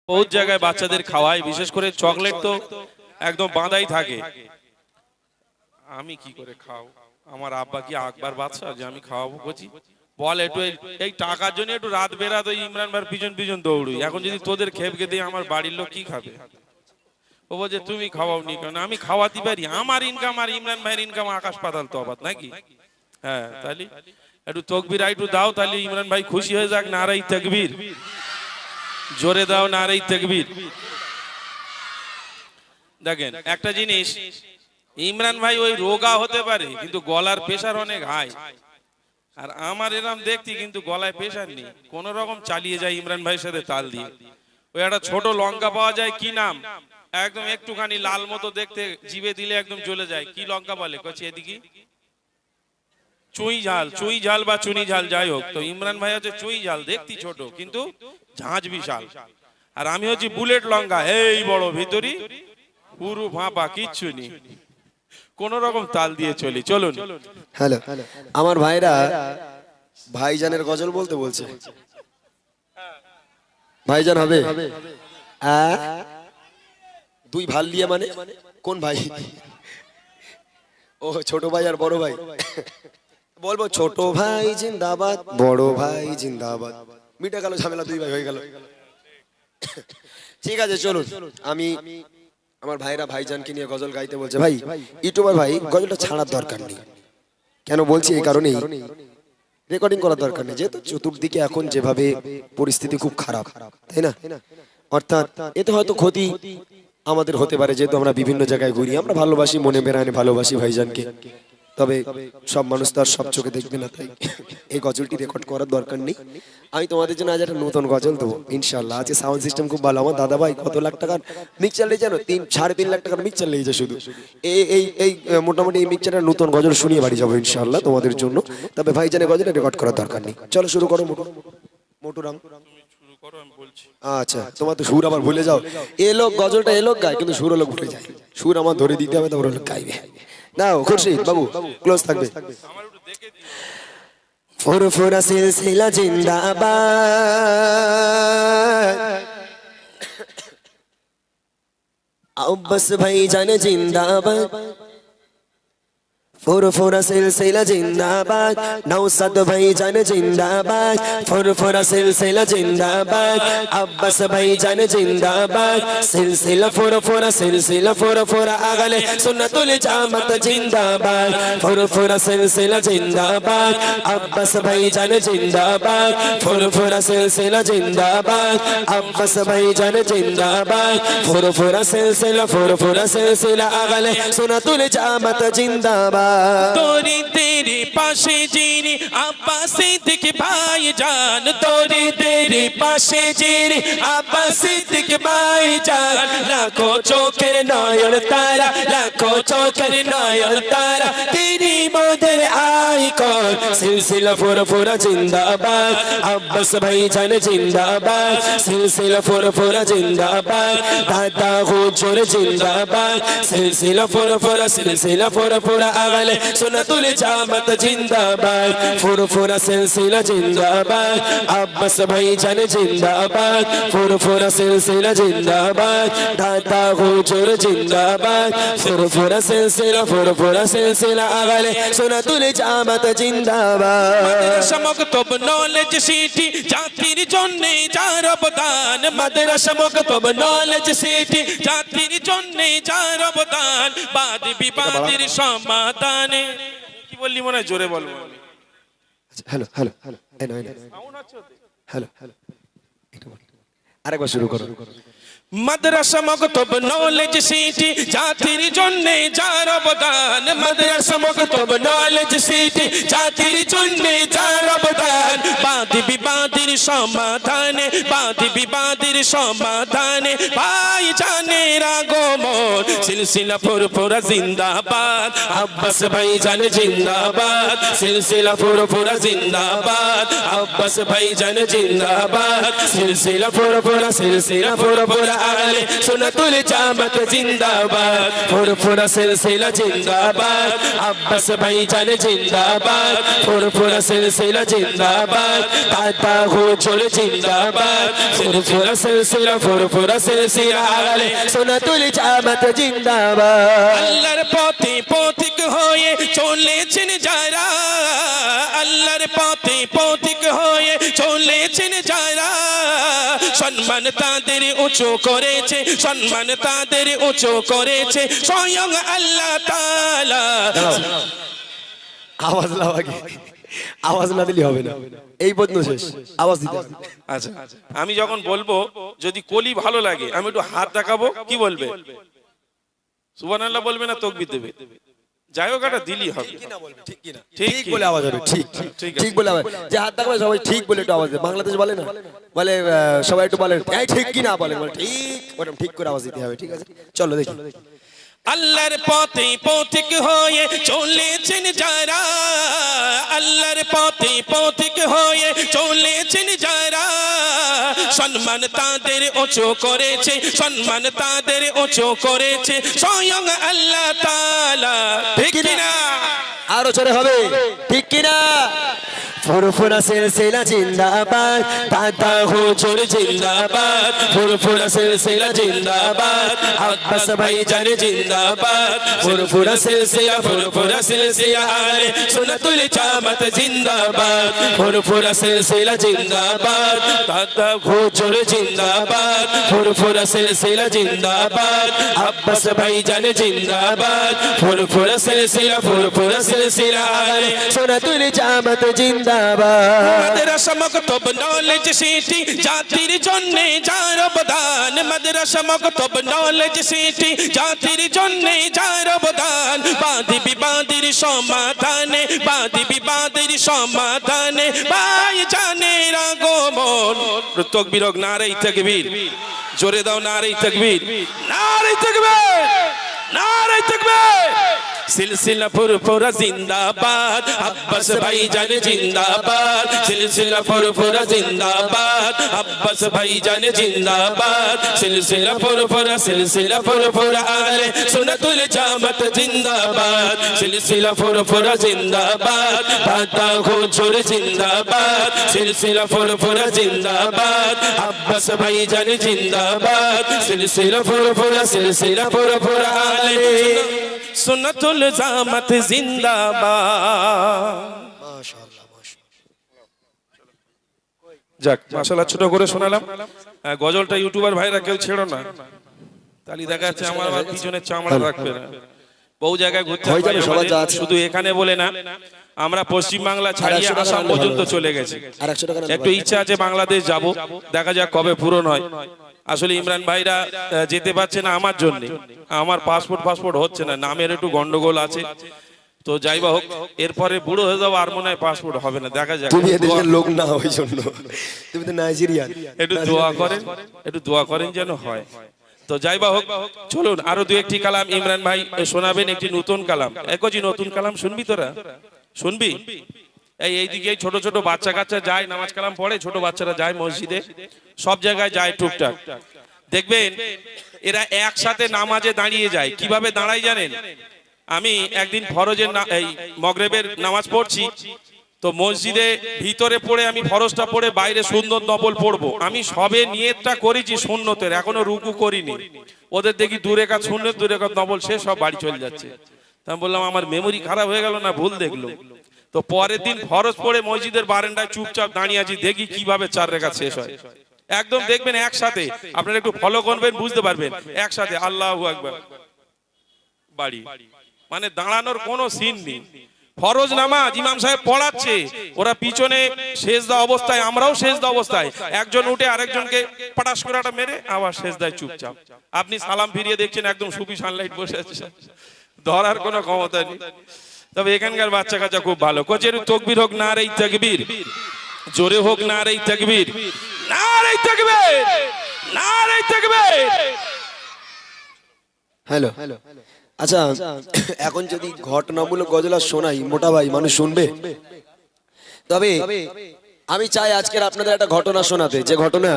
বহুত জায়গায় বাচ্চাদের খাওয়ায়, বিশেষ করে চকলেট তো একদম বাঁধাই থাকে। আমি কি করে খাও, আমার আব্বা কি আকবার বাদশা যে আমি খাওয়াবো? বলছি বল একটু এই টাকার জন্য একটু রাত বেরাত ওই ইমরান ভাইয়ের পিছন পিছন দৌড়ি। এখন যদি তোদের খেপকে দিয়ে আমার বাড়ির লোক কি খাবে? ও বলছে তুমি খাওয়াও নি কেন? আমি খাওয়াতে পারি, আমার ইনকাম আর ইমরান ভাইয়ের ইনকাম আকাশ পাতাল তফাৎ নাকি? হ্যাঁ, তাহলে একটু তকবির একটু দাও, তাহলে ইমরান ভাই খুশি হয়ে যাক। নারাই তাকবীর, জোরে দাও নারাই তাকবীর। দেখেন একটা জিনিস, ইমরান ভাই ওই রোগা হতে পারে কিন্তু গলার প্রেশার অনেক হাই, আর আমার এরকম দেখতি কিন্তু গলায় প্রেশার নেই, কোন রকম চালিয়ে যায় ইমরান ভাইয়ের সাথে তাল দিয়ে। ওই একটা ছোট লঙ্কা পাওয়া যায়, কি নাম, একদম একটুখানি লাল মতো দেখতে, জিভে দিলে একদম জ্বলে যায়, কি লঙ্কা বলে? কচি এদিকে চুই ঝাল, চুই ঝাল বা চুনি ঝাল, যাই হোক। তো ইমরান ভাই হচ্ছে চুই ঝাল, দেখতি ছোট কিন্তু ঝাঁঝ বিশাল। আর আমি হচ্ছি বুলেট লঙ্কা, এই বড়, ভিতরি পুরো ফাঁপা, কিচ্ছু নেই, কোন রকম তাল দিয়ে চলি। চলুন। হ্যালো, আমার ভাইরা ভাইজানের গজল বলতে বলছে। ভাইজান হবে? দুই ভাল দিয়ে মানে কোন ভাই? ও ছোট ভাই আর বড় ভাই। বলবো ছোট ভাই জিন্দাবাদ, বড় ভাই জিন্দাবাদ, মিটে গেল ঝামেলা, দুই ভাই হয়ে গেল। ঠিক আছে চলুন। আমি আমার ভাইরা ভাইজানকে নিয়ে গজল গাইতে বলছে। ভাই ইউটিউবার ভাই, গজলটা ছাড়ার দরকার নেই। কেন বলছি? এই কারণেই রেকর্ডিং করার দরকার নেই, যেহেতু চতুর্দিকে এখন যেভাবে পরিস্থিতি খুব খারাপ, তাই না? অর্থাৎ এতে হয়তো ক্ষতি আমাদের হতে পারে, যেহেতু আমরা বিভিন্ন জায়গায় ঘুরি, আমরা ভালোবাসি, মনে বেড়ায় ভালোবাসি ভাইজানকে, তবে সব মানুষ তো আর সব চোখে দেখবে না, তাই এই গজলটি রেকর্ড করার দরকার নেই। আমি তোমাদের জন্য আজ একটা নতুন গজল দেবো ইনশাল্লাহ। আছে সাউন্ড সিস্টেম খুব ভালো। আমার দাদা ভাই কত লাখ টাকার মিক্সচার লেগে, জানো 3-3.5 লাখ টাকার মিক্সচার লেগেছে শুধু। এই মোটামুটি এই মিক্সচারের নতুন গজল শুনিয়ে বাড়ি যাবো ইনশাল্লাহ তোমাদের জন্য। তবে ভাইজানের গজলটা রেকর্ড করার দরকার নেই। চলো শুরু করো মোটু রাম। আচ্ছা, তোমার তো সুর আবার ভুলে যাও। এ লোক গজলটা এ লোক গায় কিন্তু সুর লোক ভুলে যায়। সুর আমার ধরে দিতে হবে, তারপর লোক গাইবে। নাও খুরশিদ বাবু ক্লোজ থাকবে। ফুরফুরা সিলসিলা জিন্দাবাদ, আব্বাস ভাইজান জিন্দাবাদ। ফুরফুরা সিলসিলা জিন্দাবাদ, নওসাদ ভাইজান জিন্দাবাদ। ফুরফুরা সিলসিলা জিন্দাবাদ, আব্বাস ভাইজান জিন্দাবাদ। সিলসিলা ফুরফুরা, সিলসিলা ফুরফুরা আগলে সুন্নাতুল জামাত জিন্দাবাদ। ফুরফুরা সিলসিলা জিন্দাবাদ, আব্বাস ভাইজান জিন্দাবাদ। ফুরফুরা সিলসিলা জিন্দাবাদ, আব্বাস ভাইজান জিন্দাবাদ। ফুরফুরা সিলসিলা আগলে সুন্নাতুল জামাত জিন্দাবাদ। তোরি তেরে পাশে যিনি আব্বাস সিদ্দিক ভাইজান, তোরি তেরে পাশে যিনি আব্বাস সিদ্দিক ভাইজান। লাখো চোখের নয়ন তারা, লাখো চোখের নয়ন তারা, তিনি মোদের আইকন। সিলসিলা ফুরফুরা জিন্দাবাদ, আব্বাস ভাইজান জিন্দাবাদ। সিলসিলা ফুরফুরা জিন্দাবাদ, দাদা হুজুর জিন্দাবাদ। সিলসিলা ফুরফুরা আগলে সুন্নাতুল জামাত জিন্দাবাদ। ফুরফুরা সিলসিলা জিন্দাবাদ, আব্বাস ভাইজান জিন্দাবাদ। ফুরফুরা সিলসিলা জিন্দাবাদ, দাদা হুজুর জিন্দাবাদ। ফুরফুরা সিলসিলা আগলে সুন্নাতুল জামাত জিন্দাবাদ। সমকতব নলেজ সিটি জাতির জন্য যার অবদান, মাদ্রাসা মকতব নলেজ সিটি জাতির জন্য যার অবদান। বাদ বিবাদের সমাধানে, কি বললি মনে হয় জোরে বলবো। হ্যালো হ্যালো হ্যালো, আরেকবার শুরু করো। মাদ্রাসা মকতব নলেজ সিটি জাতির জন্য যার অবদান। মাদ্রাসা মকতব নলেজ সিটি জাতির জন্য যার অবদান। বাদ বিবাদের সমাধানে, বাদ বিবাদের সমাধানে ভাইজানের আগমন। সিলসিলা ফুরফুরা জিন্দাবাদ, আব্বাস ভাইজান জিন্দাবাদ। সিলসিলা ফুরফুরা জিন্দাবাদ, আব্বাস ভাইজান জিন্দাবাদ। সিলসিলা ফুরফুরা আগলে সুন্নাতুল জামাত জিন্দাবাদ। ফুরফুরা সিলসিলা জিন্দাবাদ, আব্বাস ভাইজান জিন্দাবাদ। ফুরফুরা সিলসিলা জিন্দাবাদ, দাদা হুজুর জিন্দাবাদ। ফুরফুরা সিলসিলা ফুরফুরা সিলসিলা আলে সুন্নাতুল জামাত জিন্দাবাদ আল্লাহর পথে পথিক হয়ে চলেছেন যারা, আল্লাহর পথে পথিক হয়ে চলেছেন যারা, সম্মান তাদের উঁচু করেছে, সম্মান তাদের উঁচু করেছে স্বয়ং আল্লাহ তাআলা। আওয়াজ লাও আগে, আওয়াজ না দিলে হবে না, এই পর্যন্ত শেষ, আওয়াজ দিতে হবে। আচ্ছা, আমি যখন বলবো যদি কলি ভালো লাগে আমি একটু হাত দেখাবো, কি বলবে? সুবহানাল্লাহ বলবে না তাকবীর দেবে? যাই হোক একটা দিলি হবে। ঠিক কি না? ঠিক ঠিক বলে আওয়াজ হবে, ঠিক ঠিক আছে। ঠিক বলে আওয়াজ, যে হাত দেখাবে সবাই ঠিক বলে একটু আওয়াজ দেয়। বাংলাদেশ বলে না, বলে সবাই একটু বলে এই ঠিক কি না, বলে ঠিক, ওরকম ঠিক করে আওয়াজ দিতে হবে, ঠিক আছে? চলো দেখি। আল্লাহর পথে পথিক হয়ে চলেছেন যারা, আল্লাহর পথে পথিক হয়ে চলেছেন যারা, সম্মান তাদের উঁচু করেছে, সম্মান তাদের উঁচু করেছে স্বয়ং আল্লাহ তাআলা। ঠিক কি না? আরো জোরে হবে, ঠিক কি না? ফুরফুরা সিলসিলা জিন্দাবাদ, দাদা হুজুর জিন্দাবাদ, ফুরফুরা সিলসিলা জিন্দাবাদ, আব্বাস ভাইজান জিন্দাবাদ, ফুরফুরা সিলসিলা ফুরফুরা সিলসিলা আলে সুন্নাতুল জামাত জিন্দাবাদ, ফুরফুরা সিলসিলা জিন্দাবাদ, দাদা হুজুর জিন্দাবাদ, ফুরফুরা সিলসিলা জিন্দাবাদ, আব্বাস ভাইজান জিন্দাবাদ, ফুরফুরা সিলসিলা আলে সুন্নাতুল জামাত জিন্দাবাদ। মাদ্রাসা মক্তব নলেজ সিটি জাতির জন্য যার অবদান, মাদ্রাসা মক্তব নলেজ সিটি জাতির জন্য যার অবদান, বাদী বিবাদের সমাধানে, বাদী বিবাদের সমাধানে ভাই জানের আগমন। তাকবীর হোক, নারে তাকবীর, জোরে দাও নারে তাকবীর, নারে তাকবীর, নারে তাকবীর। সিলসিলা ফুরফুরা জিন্দাবাদ, আব্বাস ভাইজান জিন্দাবাদ, সিলসিলা ফুরফুরা জিন্দাবাদ, আব্বাস ভাইজান জিন্দাবাদ, সিলসিলা ফুরফুরা আলে সুন্নাতুল জামাত জিন্দাবাদ, সিলসিলা ফুরফুরা জিন্দাবাদ, দাদা হুজুর জিন্দাবাদ, সিলসিলা ফুরফুরা জিন্দাবাদ, আব্বাস ভাইজান জিন্দাবাদ, সিলসিলা ফুরফুরা আলে সুন্নাতুল জামাত জিন্দাবাদ। মাশাআল্লাহ, যাক, মাশাআল্লাহ ছোট করে শোনালাম। গজলটা ইউটিউবার ভাইরা কেউ ছেড়ো না, তালি দেখা যাচ্ছে আমার পিছনে চামড়া রাখবে না। বহু জায়গায় ঘুরতে হয়ে যাবে, হয় সবার আমাদের, যা আছে। শুধু এখানে বলে না, আমরা পশ্চিম বাংলা ছাড়িয়ে আসাম পর্যন্ত চলে গেছি। আর 100 টাকা একটু ইচ্ছা আছে বাংলাদেশ যাব, দেখা যাক কবে পূরণ হয়। আসলে ইমরান ভাইরা যেতে পারছে না আমার জন্য, আমার পাসপোর্ট হচ্ছে না, নামের একটু গন্ডগোল আছে। তো যাই বা হোক, এরপরে বুড়ো হয়ে যাবো, আর মনে হয় পাসপোর্ট হবে না, দেখা যাক। তুমি এদেশের লোক না, ওই জন্য তুমি তো নাইজেরিয়ান। একটু দোয়া করেন যেন হয়। তো যাই বা হোক, চলুন আরো দু একটি কালাম ইমরান ভাই শোনাবেন, একটি নতুন কালাম। একজি নতুন কালাম শুনবি তোরা? শুনবি? এইদিকে ছোট ছোট বাচ্চা কাচ্চা যায়, নামাজ কালাম পড়ে, ছোট বাচ্চারা যায় মসজিদে, সব জায়গায় যায় টুকটাক। দেখবেন এরা একসাথে নামাজে দাঁড়িয়ে যায়। কিভাবে দাঁড়ায় জানেন? আমি একদিন ফরজের এই মগরিবের নামাজ পড়ছি, তো মসজিদে ভিতরে পড়ে আমি ফরজটা পড়ে বাইরে সুন্নত নফল পড়বো। আমি সবে নিয়তটা করেছি সুন্নতের, এখনো রুকু করিনি। ওদের দেখি 2 রাকাত সুন্নত 2 রাকাত নফল, সে সব বাড়ি চলে যাচ্ছে। তা আমি বললাম আমার মেমোরি খারাপ হয়ে গেল না, ভুল দেখলো। তো পরের দিন ফরজ পড়ে মসজিদের বারান্দায় চুপচাপ দাঁড়িয়ে আছি, দেখি কিভাবে 4 রাকাত শেষ হয়। একদম দেখবেন একসাথে, আপনারা একটু ফলো করবেন, বুঝতে পারবেন। একসাথে আল্লাহু আকবার, বাড়ি, মানে দাঁড়ানোর কোনো সিন নেই। ফরজ নামাজ ইমাম সাহেব পড়াচ্ছে, ওরা পিছনে সেজদা অবস্থায়, আমরাও সেজদা অবস্থায়, একজন উঠে আরেকজনকে পটাশ করে একটা মেরে আবার সেজদায় চুপচাপ। আপনি সালাম ফিরিয়ে দেখছেন একদম সুফি সানলাইট বসে আছে, ধরার কোনো ক্ষমতা নেই। তবে এখানকার বাচ্চা কাচ্চা খুব ভালো। কোচের তাকবীর হোক, নারে তাকবীর, জোরে হোক নারে তাকবীর, নারে তাকবীর, নারে তাকবীর। হ্যালো, আচ্ছা এখন যদি ঘটনামূলক গজল শোনাই মোটা ভাই, মানুষ শুনবে? তবে আমি চাই আজকের আপনাদের একটা ঘটনা শোনাতে, যে ঘটনা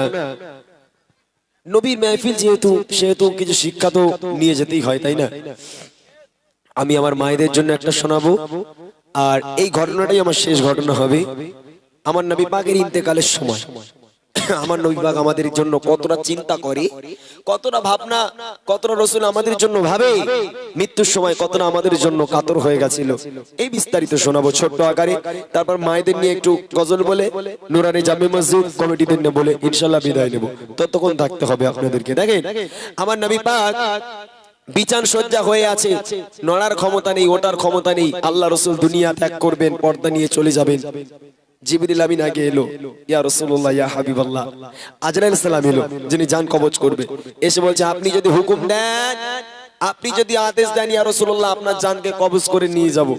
নবীর মেহফিল, সেহেতু কিছু শিক্ষা তো নিয়ে যেতেই হয়, তাই না? আমি আমার মায়েদের জন্য একটা শোনাবো, আর এই ঘটনাটাই আমার শেষ ঘটনা হবে। আমার নবী পাকের ইন্তেকালের সময় আমার নবী পাক আমাদের জন্য কতটা চিন্তা করে, কতটা ভাবনা, কতটা রসুল আমাদের জন্য ভাবে, মৃত্যুর সময় কতটা আমাদের জন্য কাতর হয়ে গেছিল, এই বিস্তারিত শোনাবো ছোট্ট আকারে। তারপর মায়েদের নিয়ে একটু গজল বলে, নুরানি জামে মসজিদ কমিটিদের নিয়ে বলে ইনশাল্লাহ বিদায় নেব। ততক্ষণ থাকতে হবে আপনাদেরকে। দেখেন আমার নবী পাক বিছান সজ্জা হয়ে আছে, নড়ার ক্ষমতা নেই, ওটার ক্ষমতা নেই। আল্লাহ রসুল দুনিয়া ত্যাগ করবেন, পর্দা নিয়ে চলে যাবেন। জিবরিল আমিন আগে এলো, ইয়া রাসূলুল্লাহ ইয়া হাবিবাল্লাহ। আজরাইল সালাম এলো, যিনি জান কবজ করবে, এসে বলছে আপনি যদি হুকুম দেন, আপনি যদি আদেশ দেন ইয়া রাসূলুল্লাহ আপনার জানকে কবজ করে নিয়ে যাব,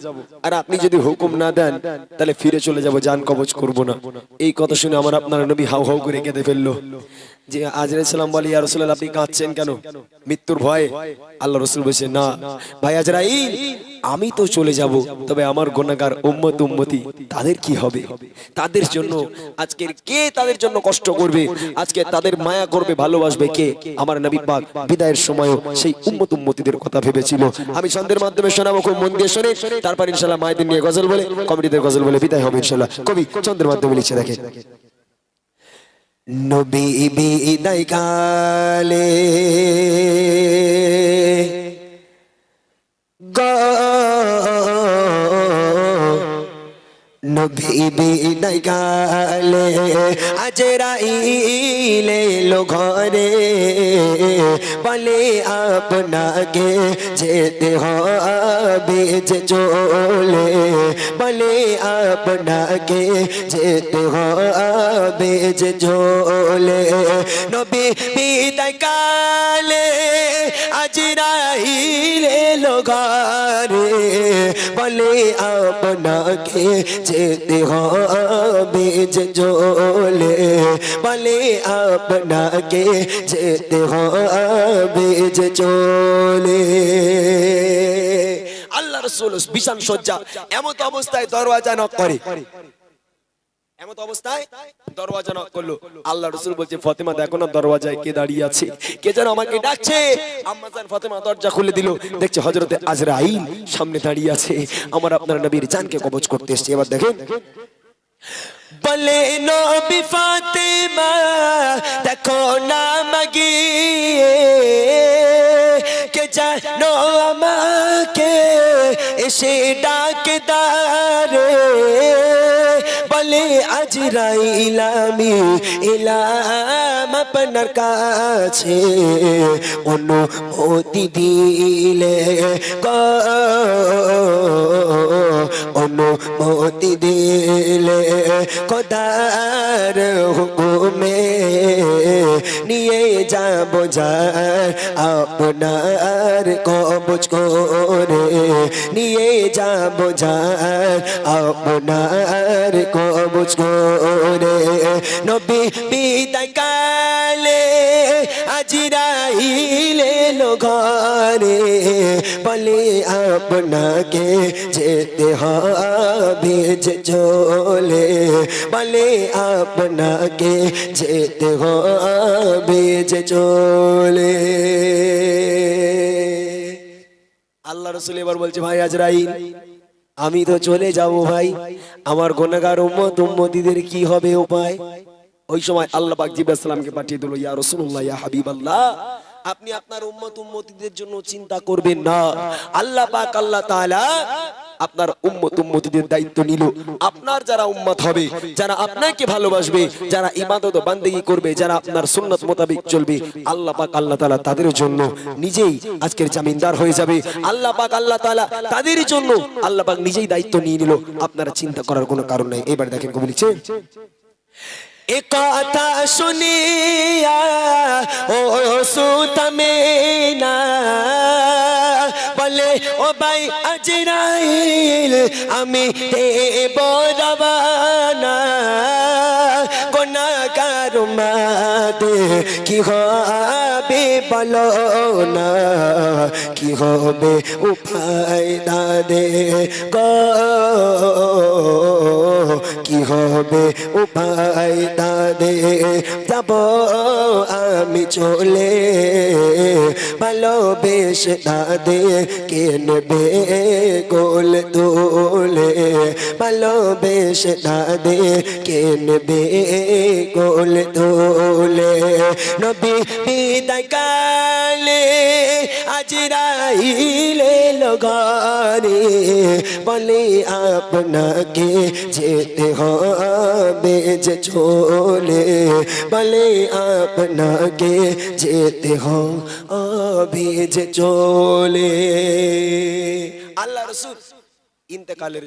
আর আপনি যদি হুকুম না দেন তাহলে ফিরে চলে যাব, জান কবজ করব না। এই কথা শুনে আমার আপনার নবী হাউ হাউ করে কেঁদে ফেললো। যে আজরাইল সালাম বলে ইয়া রাসূলুল্লাহ আপনি কাঁদছেন কেন, মৃত্যুর ভয়ে? আল্লাহ রাসূল বলেছে না ভাই আজরাইল, আমি তো চলে যাব, তবে আমার গুনাহগার উম্মত উম্মতি তাদের কি হবে? তাদের জন্য আজকে কে তাদের জন্য কষ্ট করবে? আজকে তাদের মায়া করবে, ভালোবাসবে কে? আমার নবী পাক বিদায়ের সময় সেই উম্মত উম্মতিদের কথা ভেবেছিল। আমি ছন্দের মাধ্যমে শোনাবো, খুব মন দিয়ে শুনে, তারপর ইনশাআল্লাহ মায়েদের নিয়ে গজল বলে, কমিটিদের গজল বলে বিদায় হবে ইনশাআল্লাহ। কবি ছন্দের মাধ্যমে লিখছে, দেখেন নবী বিদায় কালে নবী বিদায় কালে আজরাইল এলো ঘরে, বলে আপনাকে যেতে হবে যে চলে, বলে আপনাকে যেতে হবে যে চলে। নবী বিদায় কালে আজরাইল এলো ঘরে, বলে আপনাকে যেতে হবে যে চলে, বলে আপনাকে যেতে হবে যে চলে। আল্লাহ রাসূল বিছান সজ্জা, এমন অবস্থায় দরওয়াজা নক করে, এমন অবস্থায় দরওয়াজা নক করলো। আল্লাহ রাসূল বলছে ফাতেমা দেখো না দরওয়াজায় কে দাঁড়িয়ে আছে, কে যেন আমাকে ডাকছে। আম্মা জান ফাতেমা দরজা খুলে দিল, দেখছে হযরতে আজরাইল সামনে দাঁড়িয়ে আছে, আমার আপনার নবীর জানকে কবজ করতে এসেছে। এবার দেখেন বলে নবী ফাতেমা দেখো না মাগিয়ে, কে জানো আমাকে এসে ডাকে দারে, বলে আজরাইল আমি এলাম আপনার কাছে, অনুমতি দিলে অনুমতি দিলে খোদার হুকুমে নিয়ে যাব যার আপনার কবজ করে, নিয়ে যাব যার আপনার কবজ করে। নবী বিদায় কালে আজরাইল এলো ঘরে, বলে আপনাকে যেতে হবে যে চলে, বলে আপনাকে যেতে হবে যে চলে। আল্লাহ রাসূল এবার বলছে ভাই আজরাইল আমি তো চলে যাব ভাই, আমার গুনাহগার উম্মত উম্মতিদের কি হবে উপায়? ওই সময় আল্লাহ পাক জিবরাইল সালামকে পাঠিয়ে দিল, ইয়া রাসূলুল্লাহ ইয়া হাবিবাল্লাহ আপনি আপনার উম্মত উম্মতিদের জন্য চিন্তা করবেন না। আল্লাহ পাক আল্লাহ তাআলা আপনার উম্মত উম্মতিদের দায়িত্ব নিল। আপনার যারা উম্মত হবে, যারা আপনাকে ভালোবাসবে, যারা ইবাদত ও বান্দেগি করবে, যারা আপনার সুন্নাত মোতাবেক চলবে, আল্লাহ পাক আল্লাহ তাআলা তাদের জন্য নিজেই আজকের জামিনদার হয়ে যাবে। আল্লাহ পাক আল্লাহ তাআলা তাদের জন্য আল্লাহ পাক নিজেই দায়িত্ব নিয়ে নিল, আপনারা চিন্তা করার কোনো কারণ নাই। এবার দেখেন কবি লিখছে এ কথা শুনিয়া ও সুতামে না, বলে ও ভাই আজরাইল আমি দেব রওনা, গুনাহগার উম্মতে কি হবে বলো না, কি হবে উপায় না দে গো, কি হবে উপায় না দে, যাব আমি চলে ভালোবেসে তাদের কে নেবে গোল তোলে, ভালোবেসে তাদের কে নেবে গোল তোলে নবী বিদায় কালে আজরাইল এলো ঘরে বলে আপনাকে যেতে হবে যে চলে বলে আপনাকে যেতে হবে যে চলে আল্লাহ রাসূল ইন্তেকালের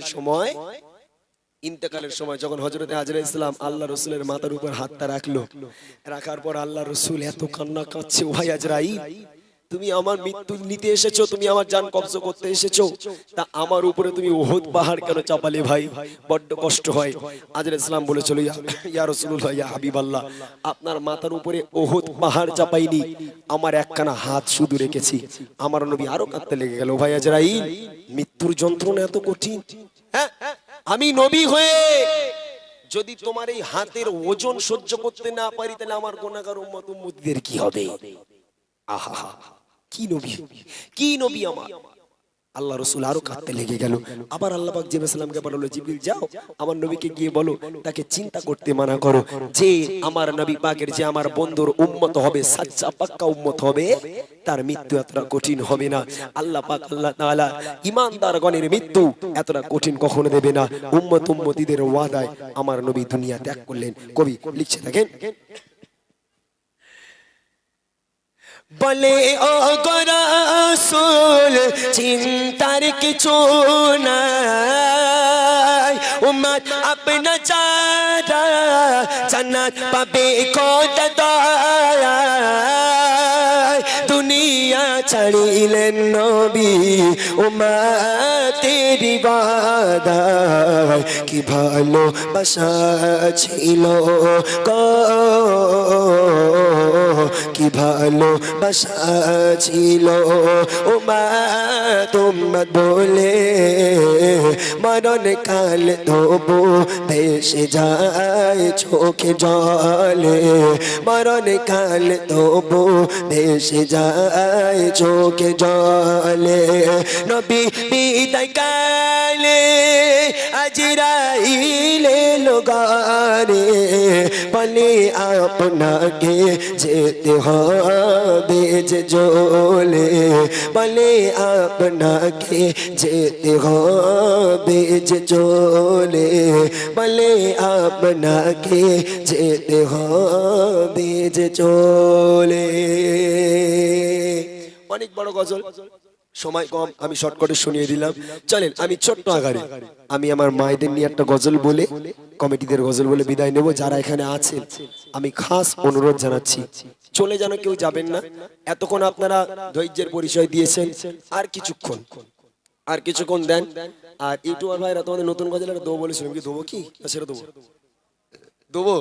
সময় যখন হযরত হাজরা ইসলাম আল্লাহ রসুলের মাথার উপর হাতটা রাখার পর আল্লাহ রসুল এত কান্না কাঁদছে, ও ভাই আজরাইল তুমি আমার মৃত্যু নিতে এসেছো, তুমি আমার জান কবজ করতে এসেছো, তা আমার উপরে তুমি উহুদ পাহাড় কেন চাপালে ভাই, বড্ড কষ্ট হয়। হাজরা ইসলাম বলেছিল, ইয়া রাসূলুল্লাহ ইয়া হাবিবাল্লাহ, আপনার মাথার উপরে উহুদ পাহাড় চাপাইনি, আমার একখানা হাত শুধু রেখেছি। আমার নবী আরো কাঁদতে লেগে গেল, ভাই আজরাইল মৃত্যুর যন্ত্রণা এত কঠিন, হ্যাঁ আমি নবী হয়ে যদি তোমার এই হাতের ওজন সহ্য করতে না পারি তাহলে আমার গুনাহগার উম্মত উম্মতিদের কি হবে? আহা কি নবী আমার। আল্লাহ রসুল আরো কাঁদতে লেগে গেল। আবার আল্লাহ পাক জিবরাইল সালামকে বলল, জিবরিল যাও আমার নবীকে গিয়ে বলো তাকে চিন্তা করতে মানা করো, যে আমার নবী পাকের যে আমার বন্ধুর উম্মত হবে, সাচ্চা পাক্কা উম্মত হবে, তার মৃত্যু এতটা কঠিন হবে না। আল্লাহ পাক আল্লাহ তাআলা ঈমানদারগণের মৃত্যু এতটা কঠিন কখনো দেবে না। উম্মত উম্মতিদের ওয়াদায় আমার নবী দুনিয়া ত্যাগ করলেন। কবি লিখছে দেখেন, বলে ও গো রাসূল চিন্তার কিছু নাই, উম্মত আপনা চারা জান্নাত পাবে খোদা দয়ায়। দুনিয়া ছাড়িলেন নবী উম্মতের ইবাদত, কি ভালোবাসা ছিল গো, কি ভালোবাসা ছিল উম্মত উম্মত বলে, মরণ কাল তবু ভেসে যায় চোখে জলে, মরণ কাল তবু ভেসে যায় চোখে জলে। নবী বিদায় কালে আজরাইল এলো ঘরে বলে আপনাকে যেতে হবে যে চলে, বলে আপনাকে যেতে হবে যে চলে, বলে আপনাকে যেতে হবে যে চলে। অনেক বড় গজল, সময় কম, আমি শর্টকাটে শুনিয়ে দিলাম। চলেন আমি ছোট্ট আকারে আমি আমার মায়েদের নিয়ে একটা গজল বলে, কমিটিদের গজল বলে বিদায় নেব। যারা এখানে আছেন আমি খাস অনুরোধ জানাচ্ছি, চলে যেন কেউ যাবেন না। এতক্ষণ আপনারা ধৈর্যের পরিচয় দিয়েছেন, আর কিছুক্ষণ দেন। আর ইউটিউবার ভাইরা তোমাদের নতুন গজল একটা দেবো বলেছিলাম, কি দেবো, কি সেটা দেবো।